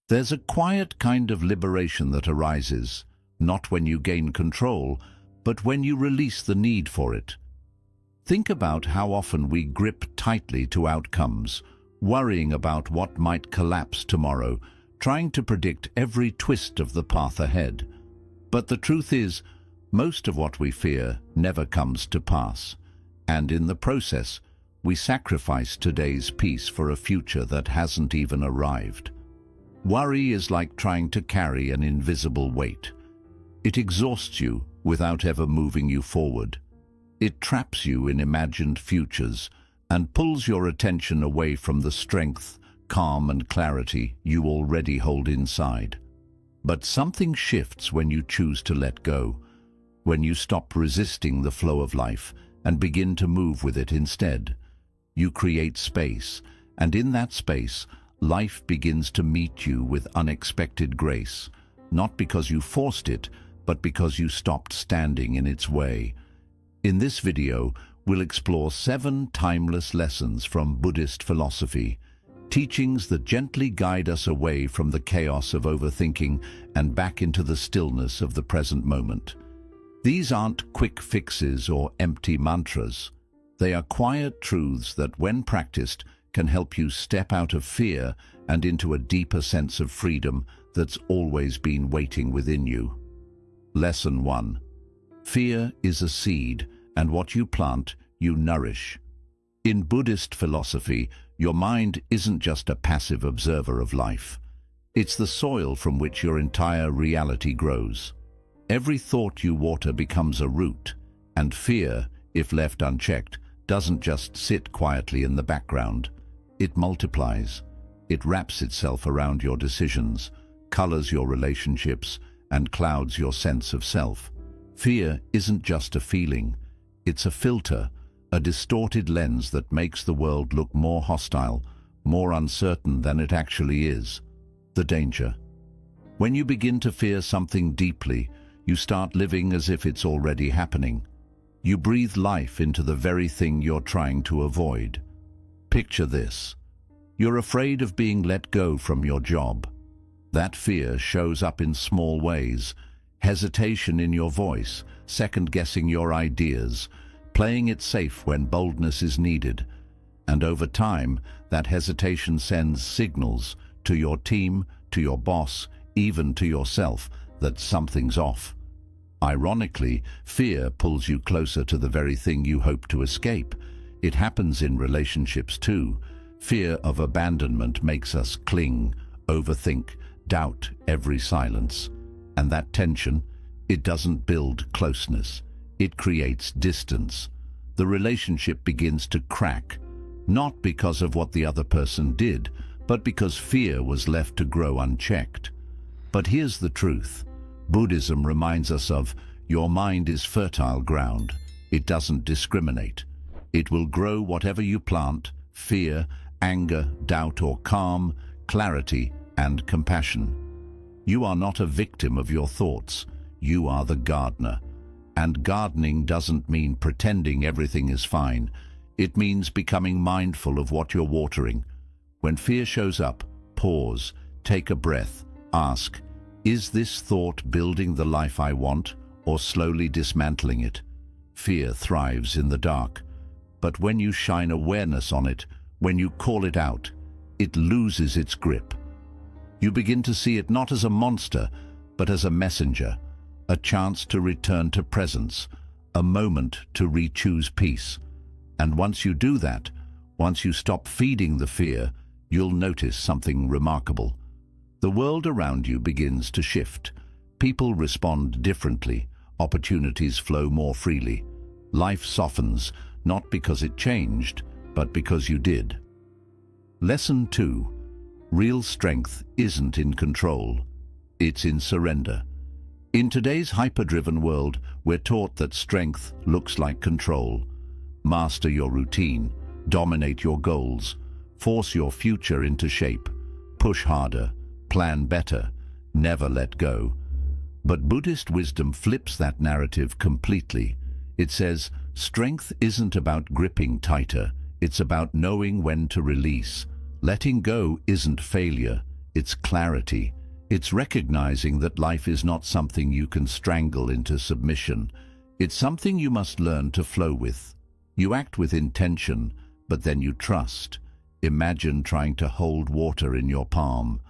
There's a quiet kind of liberation that arises, not when you gain control, but when you release the need for it. Think about how often we grip tightly to outcomes, worrying about what might collapse tomorrow, trying to predict every twist of the path ahead. But the truth is, most of what we fear never comes to pass, and in the process, we sacrifice today's peace for a future that hasn't even arrived. Worry is like trying to carry an invisible weight. It exhausts you without ever moving you forward. It traps you in imagined futures and pulls your attention away from the strength, calm and clarity you already hold inside. But something shifts when you choose to let go, when you stop resisting the flow of life and begin to move with it instead. You create space, and in that space, life begins to meet you with unexpected grace, not because you forced it, but because you stopped standing in its way. In this video, we'll explore 7 timeless lessons from Buddhist philosophy, teachings that gently guide us away from the chaos of overthinking and back into the stillness of the present moment. These aren't quick fixes or empty mantras. They are quiet truths that, when practiced, can help you step out of fear and into a deeper sense of freedom that's always been waiting within you. Lesson 1. Fear is a seed, and what you plant, you nourish. In Buddhist philosophy, your mind isn't just a passive observer of life. It's the soil from which your entire reality grows. Every thought you water becomes a root, and fear, if left unchecked, doesn't just sit quietly in the background. It multiplies. It wraps itself around your decisions, colors your relationships, and clouds your sense of self. Fear isn't just a feeling. It's a filter, a distorted lens that makes the world look more hostile, more uncertain than it actually is. The danger. When you begin to fear something deeply, you start living as if it's already happening. You breathe life into the very thing you're trying to avoid. Picture this. You're afraid of being let go from your job. That fear shows up in small ways: hesitation in your voice, second-guessing your ideas, playing it safe when boldness is needed. And over time, that hesitation sends signals to your team, to your boss, even to yourself, that something's off. Ironically, fear pulls you closer to the very thing you hope to escape. It happens in relationships too. Fear of abandonment makes us cling, overthink, doubt every silence. And that tension, it doesn't build closeness. It creates distance. The relationship begins to crack, not because of what the other person did, but because fear was left to grow unchecked. But here's the truth. Buddhism reminds us of, your mind is fertile ground. It doesn't discriminate. It will grow whatever you plant: fear, anger, doubt or calm, clarity and compassion. You are not a victim of your thoughts. You are the gardener. And gardening doesn't mean pretending everything is fine. It means becoming mindful of what you're watering. When fear shows up, pause, take a breath, ask, is this thought building the life I want, or slowly dismantling it? Fear thrives in the dark. But when you shine awareness on it, when you call it out, it loses its grip. You begin to see it not as a monster, but as a messenger, a chance to return to presence, a moment to re-choose peace. And once you do that, once you stop feeding the fear, you'll notice something remarkable. The world around you begins to shift. People respond differently. Opportunities flow more freely. Life softens, not because it changed, but because you did. Lesson 2. Real strength isn't in control. It's in surrender. In today's hyper-driven world, we're taught that strength looks like control. Master your routine, dominate your goals, force your future into shape, push harder, plan better, never let go. But Buddhist wisdom flips that narrative completely. It says, strength isn't about gripping tighter, it's about knowing when to release. Letting go isn't failure, it's clarity. It's recognizing that life is not something you can strangle into submission. It's something you must learn to flow with. You act with intention, but then you trust. Imagine trying to hold water in your palm.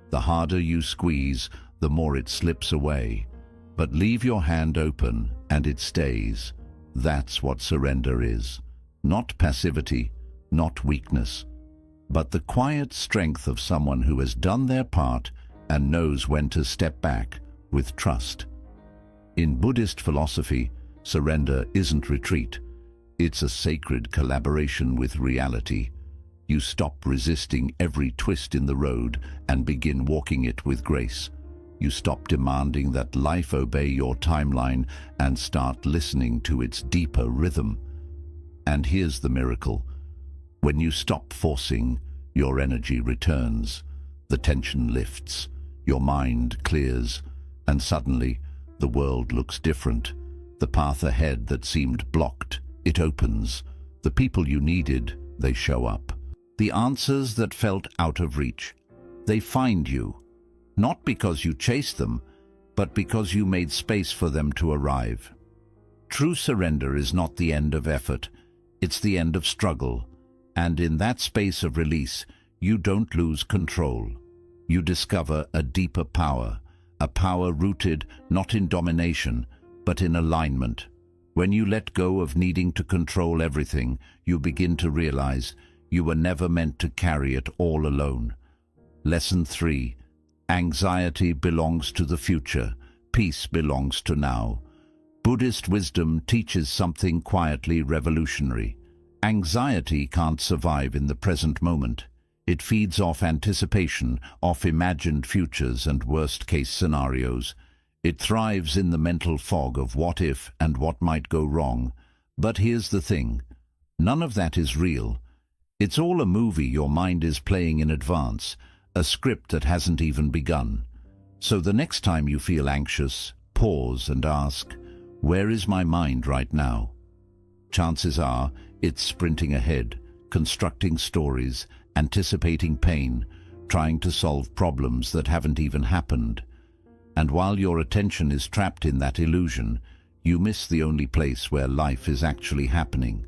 The harder you squeeze, the more it slips away. But leave your hand open and it stays. That's what surrender is. Not passivity, not weakness, but the quiet strength of someone who has done their part and knows when to step back with trust. In Buddhist philosophy, surrender isn't retreat. It's a sacred collaboration with reality. You stop resisting every twist in the road and begin walking it with grace. You stop demanding that life obey your timeline and start listening to its deeper rhythm. And here's the miracle. When you stop forcing, your energy returns. The tension lifts, your mind clears, and suddenly the world looks different. The path ahead that seemed blocked, it opens. The people you needed, they show up. The answers that felt out of reach, they find you. Not because you chased them, but because you made space for them to arrive. True surrender is not the end of effort, it's the end of struggle. And in that space of release, you don't lose control. You discover a deeper power, a power rooted not in domination, but in alignment. When you let go of needing to control everything, you begin to realize you were never meant to carry it all alone. Lesson 3. Anxiety belongs to the future. Peace belongs to now. Buddhist wisdom teaches something quietly revolutionary. Anxiety can't survive in the present moment. It feeds off anticipation, off imagined futures and worst-case scenarios. It thrives in the mental fog of what if and what might go wrong. But here's the thing. None of that is real. It's all a movie your mind is playing in advance, a script that hasn't even begun. So the next time you feel anxious, pause and ask, where is my mind right now? Chances are it's sprinting ahead, constructing stories, anticipating pain, trying to solve problems that haven't even happened. And while your attention is trapped in that illusion, you miss the only place where life is actually happening.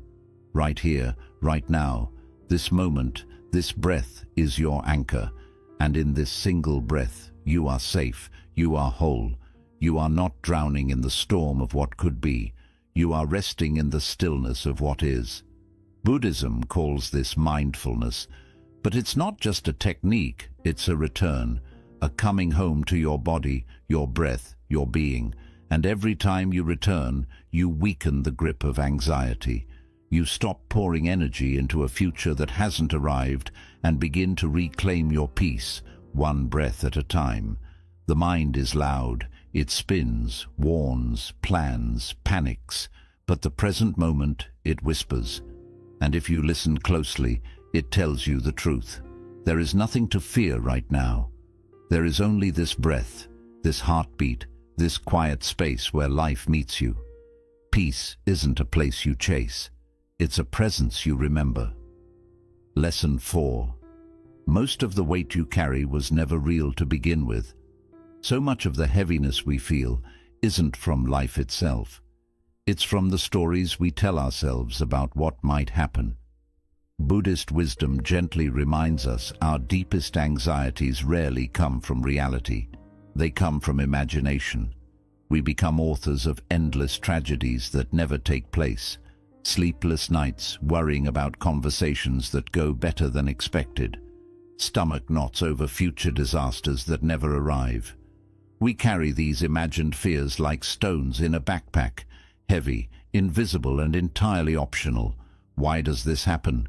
Right here, right now, this moment, this breath is your anchor. And in this single breath, you are safe, you are whole. You are not drowning in the storm of what could be. You are resting in the stillness of what is. Buddhism calls this mindfulness, but it's not just a technique, it's a return, a coming home to your body, your breath, your being. And every time you return, you weaken the grip of anxiety. You stop pouring energy into a future that hasn't arrived and begin to reclaim your peace, one breath at a time. The mind is loud. It spins, warns, plans, panics, but the present moment, it whispers. And if you listen closely, it tells you the truth. There is nothing to fear right now. There is only this breath, this heartbeat, this quiet space where life meets you. Peace isn't a place you chase. It's a presence you remember. Lesson 4. Most of the weight you carry was never real to begin with. So much of the heaviness we feel isn't from life itself. It's from the stories we tell ourselves about what might happen. Buddhist wisdom gently reminds us our deepest anxieties rarely come from reality. They come from imagination. We become authors of endless tragedies that never take place. Sleepless nights worrying about conversations that go better than expected. Stomach knots over future disasters that never arrive. We carry these imagined fears like stones in a backpack, heavy, invisible, and entirely optional. Why does this happen?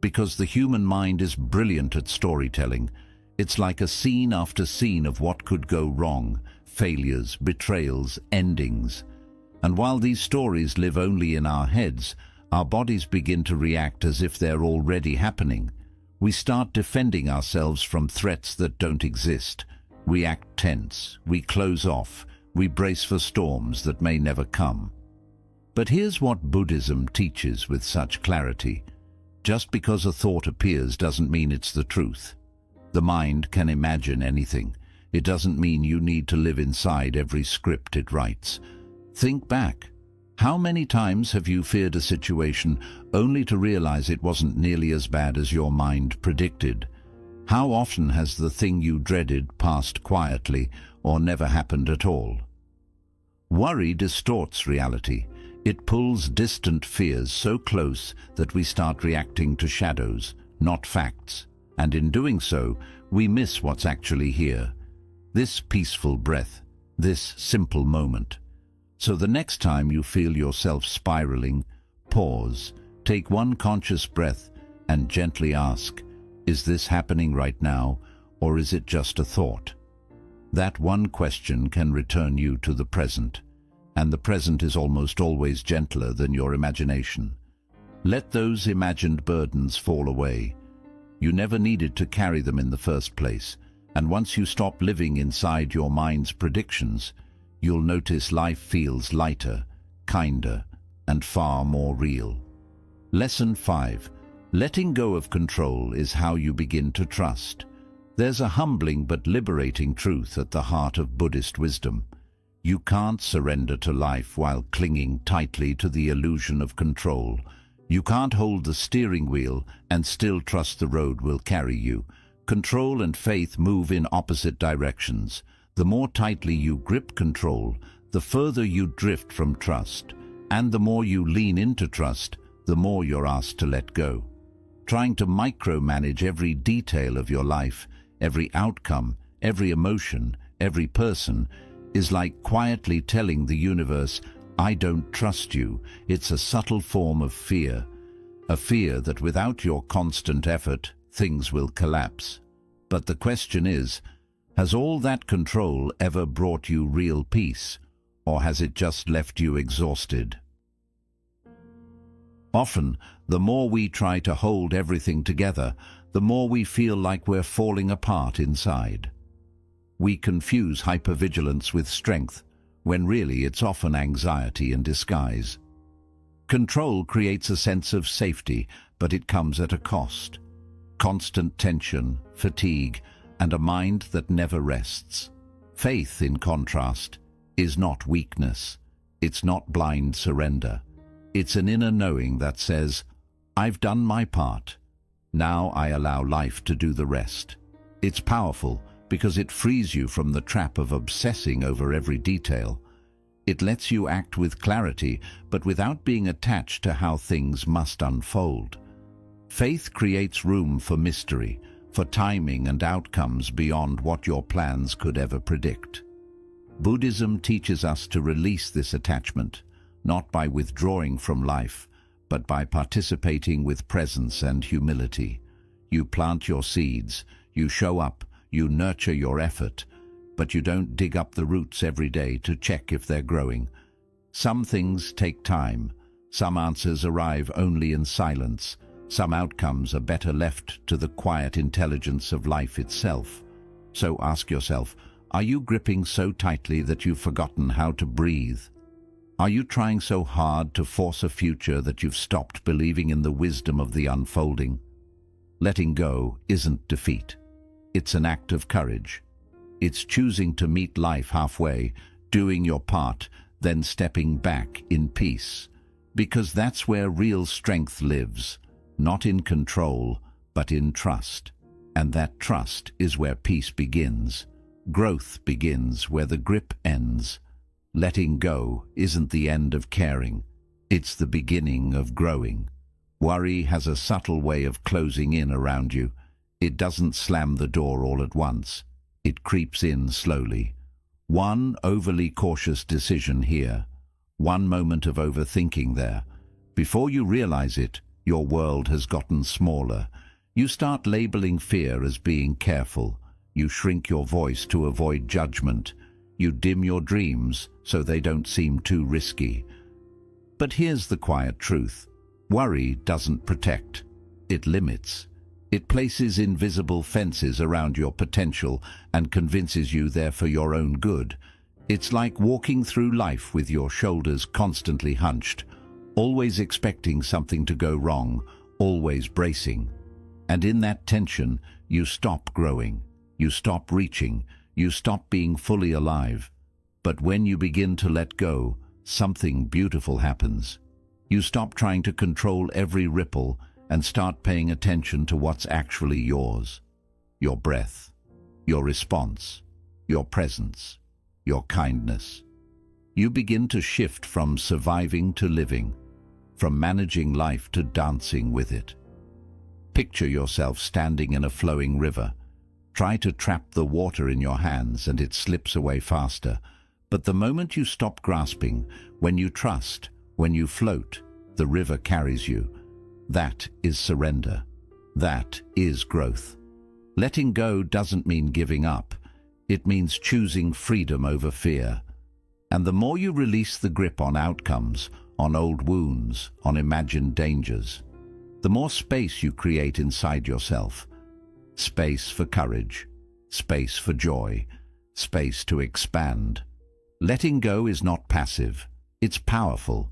Because the human mind is brilliant at storytelling. It's like a scene after scene of what could go wrong, failures, betrayals, endings. And while these stories live only in our heads, our bodies begin to react as if they're already happening. We start defending ourselves from threats that don't exist. We act tense, we close off, we brace for storms that may never come. But here's what Buddhism teaches with such clarity. Just because a thought appears doesn't mean it's the truth. The mind can imagine anything. It doesn't mean you need to live inside every script it writes. Think back. How many times have you feared a situation only to realize it wasn't nearly as bad as your mind predicted? How often has the thing you dreaded passed quietly or never happened at all? Worry distorts reality. It pulls distant fears so close that we start reacting to shadows, not facts. And in doing so, we miss what's actually here. This peaceful breath, this simple moment. So the next time you feel yourself spiraling, pause, take one conscious breath and gently ask, is this happening right now, or is it just a thought? That one question can return you to the present, and the present is almost always gentler than your imagination. Let those imagined burdens fall away. You never needed to carry them in the first place, and once you stop living inside your mind's predictions, you'll notice life feels lighter, kinder, and far more real. Lesson 5. Letting go of control is how you begin to trust. There's a humbling but liberating truth at the heart of Buddhist wisdom. You can't surrender to life while clinging tightly to the illusion of control. You can't hold the steering wheel and still trust the road will carry you. Control and faith move in opposite directions. The more tightly you grip control, the further you drift from trust. And the more you lean into trust, the more you're asked to let go. Trying to micromanage every detail of your life, every outcome, every emotion, every person, is like quietly telling the universe, I don't trust you. It's a subtle form of fear. A fear that without your constant effort, things will collapse. But the question is, has all that control ever brought you real peace, or has it just left you exhausted? Often, the more we try to hold everything together, the more we feel like we're falling apart inside. We confuse hypervigilance with strength, when really it's often anxiety in disguise. Control creates a sense of safety, but it comes at a cost. Constant tension, fatigue, and a mind that never rests. Faith, in contrast, is not weakness. It's not blind surrender. It's an inner knowing that says, I've done my part. Now I allow life to do the rest. It's powerful because it frees you from the trap of obsessing over every detail. It lets you act with clarity, but without being attached to how things must unfold. Faith creates room for mystery, for timing and outcomes beyond what your plans could ever predict. Buddhism teaches us to release this attachment, not by withdrawing from life, but by participating with presence and humility. You plant your seeds, you show up, you nurture your effort, but you don't dig up the roots every day to check if they're growing. Some things take time, some answers arrive only in silence, some outcomes are better left to the quiet intelligence of life itself. So ask yourself, are you gripping so tightly that you've forgotten how to breathe? Are you trying so hard to force a future that you've stopped believing in the wisdom of the unfolding? Letting go isn't defeat. It's an act of courage. It's choosing to meet life halfway, doing your part, then stepping back in peace. Because that's where real strength lives, not in control, but in trust. And that trust is where peace begins. Growth begins where the grip ends. Letting go isn't the end of caring. It's the beginning of growing. Worry has a subtle way of closing in around you. It doesn't slam the door all at once. It creeps in slowly. One overly cautious decision here, one moment of overthinking there. Before you realize it, your world has gotten smaller. You start labeling fear as being careful. You shrink your voice to avoid judgment. You dim your dreams so they don't seem too risky. But here's the quiet truth. Worry doesn't protect. It limits. It places invisible fences around your potential and convinces you they're for your own good. It's like walking through life with your shoulders constantly hunched, always expecting something to go wrong, always bracing. And in that tension, you stop growing, you stop reaching, you stop being fully alive. But when you begin to let go, something beautiful happens. You stop trying to control every ripple and start paying attention to what's actually yours. Your breath, your response, your presence, your kindness. You begin to shift from surviving to living, from managing life to dancing with it. Picture yourself standing in a flowing river. Try to trap the water in your hands and it slips away faster. But the moment you stop grasping, when you trust, when you float, the river carries you. That is surrender. That is growth. Letting go doesn't mean giving up. It means choosing freedom over fear. And the more you release the grip on outcomes, on old wounds, on imagined dangers, the more space you create inside yourself. Space for courage, space for joy, space to expand. Letting go is not passive, it's powerful.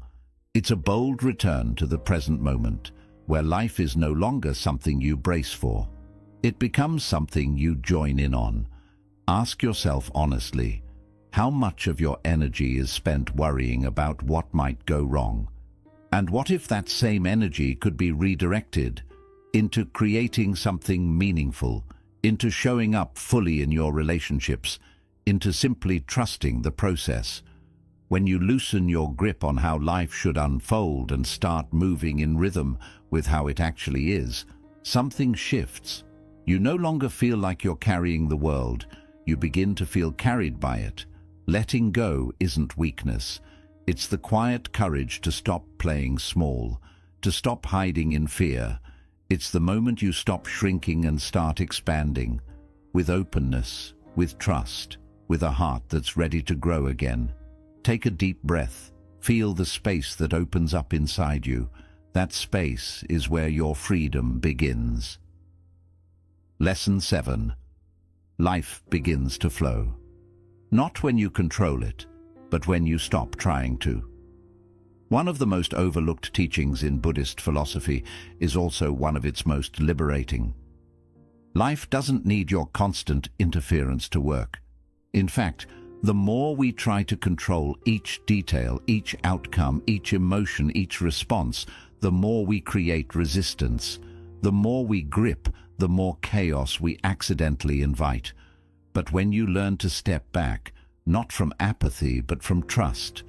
It's a bold return to the present moment, where life is no longer something you brace for. It becomes something you join in on. Ask yourself honestly, how much of your energy is spent worrying about what might go wrong? And what if that same energy could be redirected into creating something meaningful, into showing up fully in your relationships, into simply trusting the process? When you loosen your grip on how life should unfold and start moving in rhythm with how it actually is, something shifts. You no longer feel like you're carrying the world. You begin to feel carried by it. Letting go isn't weakness. It's the quiet courage to stop playing small, to stop hiding in fear. It's the moment you stop shrinking and start expanding, with openness, with trust, with a heart that's ready to grow again. Take a deep breath. Feel the space that opens up inside you. That space is where your freedom begins. Lesson 7. Life begins to flow. Not when you control it, but when you stop trying to. One of the most overlooked teachings in Buddhist philosophy is also one of its most liberating. Life doesn't need your constant interference to work. In fact, the more we try to control each detail, each outcome, each emotion, each response, the more we create resistance. The more we grip, the more chaos we accidentally invite. But when you learn to step back, not from apathy but from trust,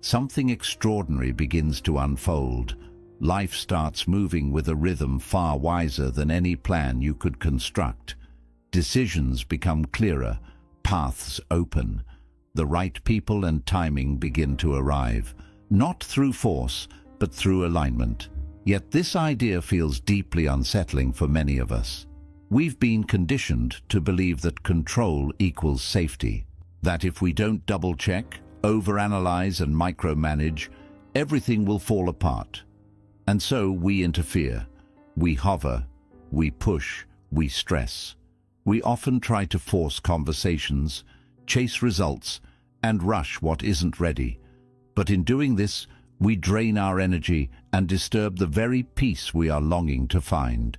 something extraordinary begins to unfold. Life starts moving with a rhythm far wiser than any plan you could construct. Decisions become clearer, paths open. The right people and timing begin to arrive, not through force, but through alignment. Yet this idea feels deeply unsettling for many of us. We've been conditioned to believe that control equals safety, that if we don't double-check, overanalyze and micromanage, everything will fall apart. And so we interfere, we hover, we push, we stress. We often try to force conversations, chase results, and rush what isn't ready. But in doing this, we drain our energy and disturb the very peace we are longing to find.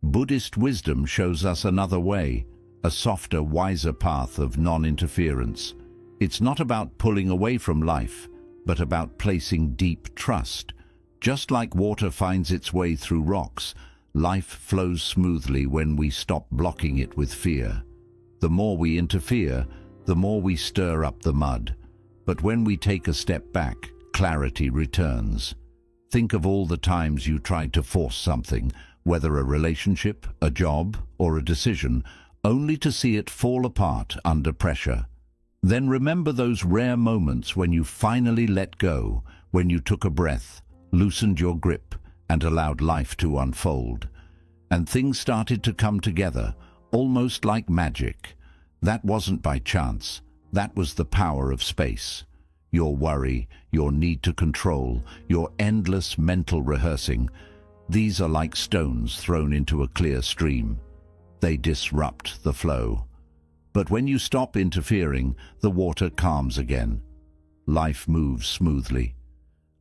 Buddhist wisdom shows us another way, a softer, wiser path of non-interference. It's not about pulling away from life, but about placing deep trust. Just like water finds its way through rocks, life flows smoothly when we stop blocking it with fear. The more we interfere, the more we stir up the mud. But when we take a step back, clarity returns. Think of all the times you tried to force something, whether a relationship, a job, or a decision, only to see it fall apart under pressure. Then remember those rare moments when you finally let go, when you took a breath, loosened your grip, and allowed life to unfold. And things started to come together, almost like magic. That wasn't by chance. That was the power of space. Your worry, your need to control, your endless mental rehearsing, these are like stones thrown into a clear stream. They disrupt the flow. But when you stop interfering, the water calms again. Life moves smoothly.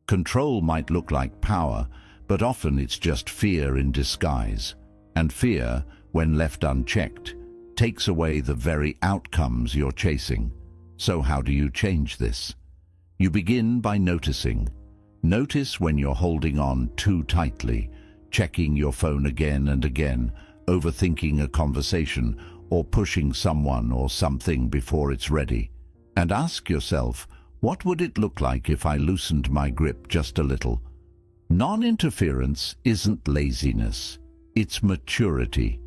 Control might look like power, but often it's just fear in disguise. And fear, when left unchecked, takes away the very outcomes you're chasing. So how do you change this? You begin by noticing. Notice when you're holding on too tightly, checking your phone again and again, overthinking a conversation, or pushing someone or something before it's ready. And ask yourself, what would it look like if I loosened my grip just a little? Non-interference isn't laziness, it's maturity.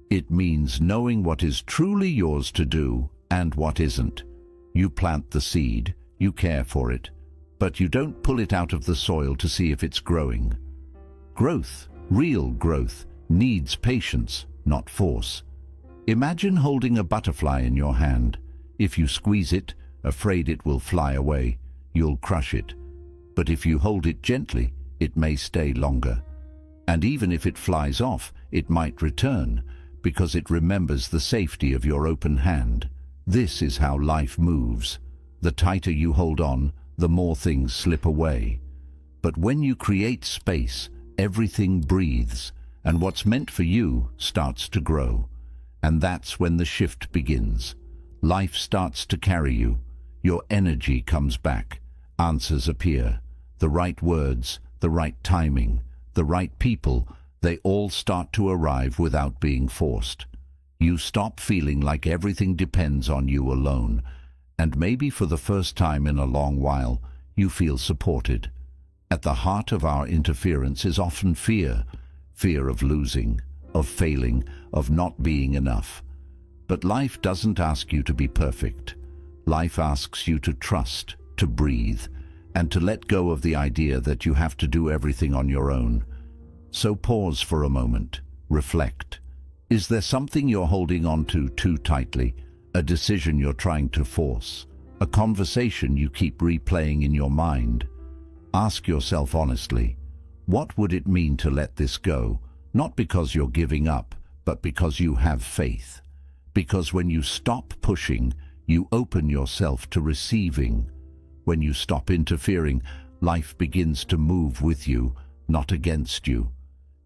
It means knowing what is truly yours to do and what isn't. You plant the seed, you care for it, but you don't pull it out of the soil to see if it's growing. Growth, real growth, needs patience, not force. Imagine holding a butterfly in your hand. If you squeeze it, afraid it will fly away, you'll crush it. But if you hold it gently, it may stay longer. And even if it flies off, it might return, because it remembers the safety of your open hand. This is how life moves. The tighter you hold on, the more things slip away. But when you create space, everything breathes, and what's meant for you starts to grow. And that's when the shift begins. Life starts to carry you. Your energy comes back. Answers appear. The right words, the right timing, the right people, they all start to arrive without being forced. You stop feeling like everything depends on you alone, and maybe for the first time in a long while, you feel supported. At the heart of our interference is often fear. Fear of losing, of failing, of not being enough. But life doesn't ask you to be perfect. Life asks you to trust, to breathe, and to let go of the idea that you have to do everything on your own. So pause for a moment, reflect. Is there something you're holding on to too tightly? A decision you're trying to force? A conversation you keep replaying in your mind? Ask yourself honestly, what would it mean to let this go? Not because you're giving up, but because you have faith. Because when you stop pushing, you open yourself to receiving. When you stop interfering, life begins to move with you, not against you.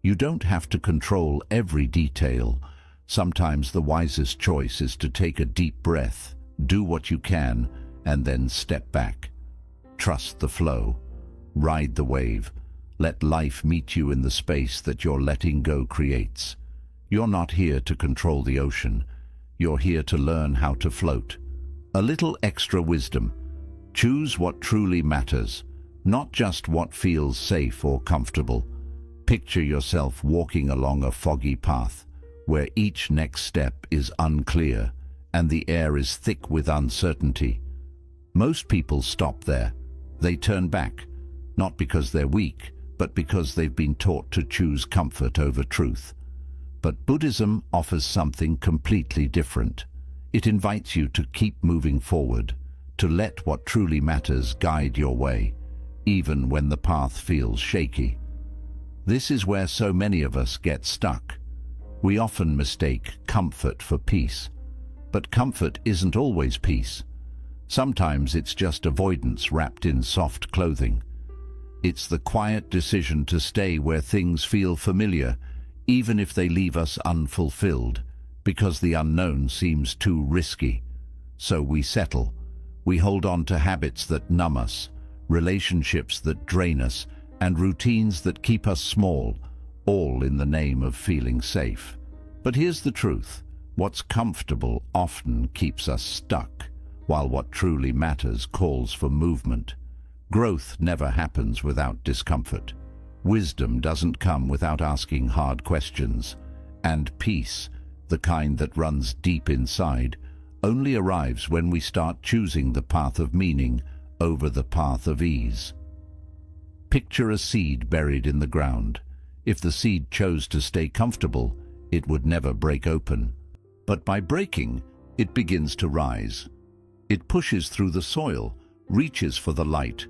You don't have to control every detail. Sometimes the wisest choice is to take a deep breath, do what you can, and then step back. Trust the flow. Ride the wave. Let life meet you in the space that your letting go creates. You're not here to control the ocean. You're here to learn how to float. A little extra wisdom. Choose what truly matters, not just what feels safe or comfortable. Picture yourself walking along a foggy path, where each next step is unclear and the air is thick with uncertainty. Most people stop there. They turn back, not because they're weak, but because they've been taught to choose comfort over truth. But Buddhism offers something completely different. It invites you to keep moving forward, to let what truly matters guide your way, even when the path feels shaky. This is where so many of us get stuck. We often mistake comfort for peace. But comfort isn't always peace. Sometimes it's just avoidance wrapped in soft clothing. It's the quiet decision to stay where things feel familiar, even if they leave us unfulfilled, because the unknown seems too risky. So we settle. We hold on to habits that numb us, relationships that drain us, and routines that keep us small, all in the name of feeling safe. But here's the truth. What's comfortable often keeps us stuck, while what truly matters calls for movement. Growth never happens without discomfort. Wisdom doesn't come without asking hard questions. And peace, the kind that runs deep inside, only arrives when we start choosing the path of meaning over the path of ease. Picture a seed buried in the ground. If the seed chose to stay comfortable, it would never break open. But by breaking, it begins to rise. It pushes through the soil, reaches for the light,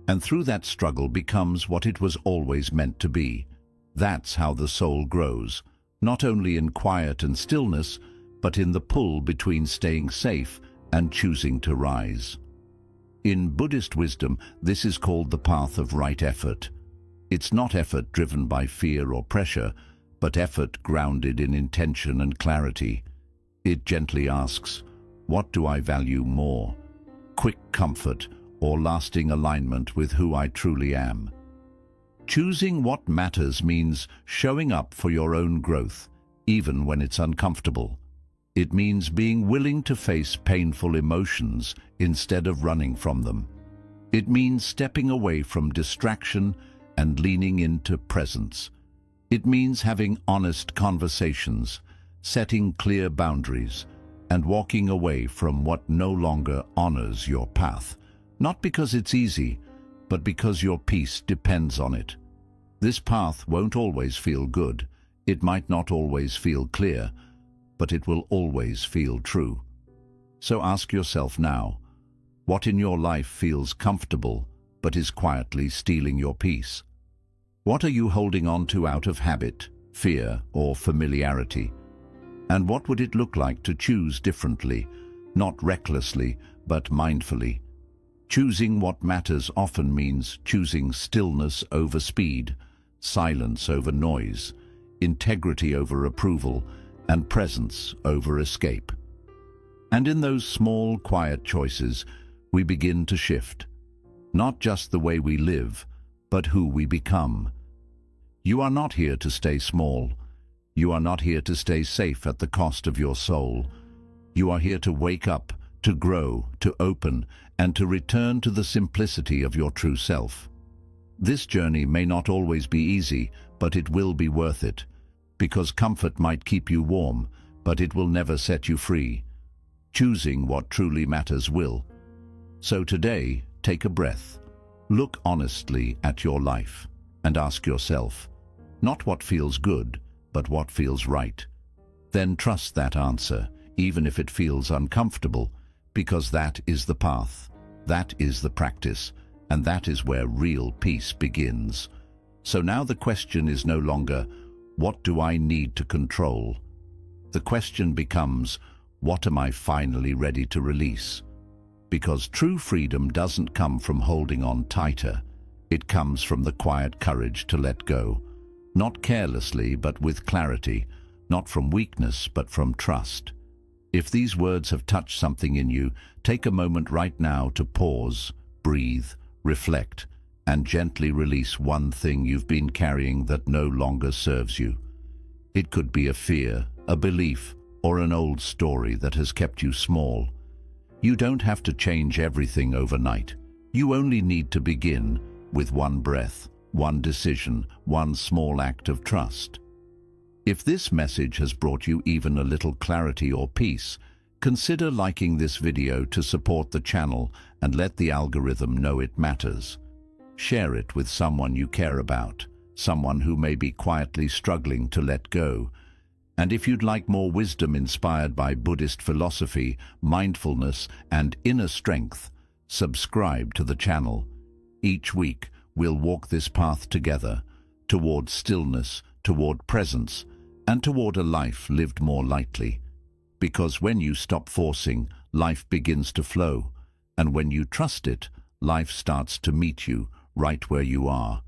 and through that struggle becomes what it was always meant to be. That's how the soul grows, not only in quiet and stillness, but in the pull between staying safe and choosing to rise. In Buddhist wisdom, this is called the path of right effort. It's not effort driven by fear or pressure, but effort grounded in intention and clarity. It gently asks, what do I value more? Quick comfort or lasting alignment with who I truly am? Choosing what matters means showing up for your own growth, even when it's uncomfortable. It means being willing to face painful emotions instead of running from them. It means stepping away from distraction and leaning into presence. It means having honest conversations, setting clear boundaries, and walking away from what no longer honors your path, not because it's easy, but because your peace depends on it. This path won't always feel good. It might not always feel clear, but it will always feel true. So ask yourself now, what in your life feels comfortable but is quietly stealing your peace? What are you holding on to out of habit, fear, or familiarity? And what would it look like to choose differently, not recklessly, but mindfully? Choosing what matters often means choosing stillness over speed, silence over noise, integrity over approval, and presence over escape. And in those small, quiet choices, we begin to shift. Not just the way we live, but who we become. You are not here to stay small. You are not here to stay safe at the cost of your soul. You are here to wake up, to grow, to open, and to return to the simplicity of your true self. This journey may not always be easy, but it will be worth it, because comfort might keep you warm, but it will never set you free. Choosing what truly matters will. So today, take a breath. Look honestly at your life and ask yourself, not what feels good, but what feels right. Then trust that answer, even if it feels uncomfortable, because that is the path, that is the practice, and that is where real peace begins. So now the question is no longer, what do I need to control? The question becomes, what am I finally ready to release? Because true freedom doesn't come from holding on tighter. It comes from the quiet courage to let go. Not carelessly, but with clarity. Not from weakness, but from trust. If these words have touched something in you, take a moment right now to pause, breathe, reflect, and gently release one thing you've been carrying that no longer serves you. It could be a fear, a belief, or an old story that has kept you small. You don't have to change everything overnight. You only need to begin with one breath, one decision, one small act of trust. If this message has brought you even a little clarity or peace, consider liking this video to support the channel and let the algorithm know it matters. Share it with someone you care about, someone who may be quietly struggling to let go. And if you'd like more wisdom inspired by Buddhist philosophy, mindfulness, and inner strength, subscribe to the channel. Each week, we'll walk this path together, toward stillness, toward presence, and toward a life lived more lightly. Because when you stop forcing, life begins to flow, and when you trust it, life starts to meet you right where you are.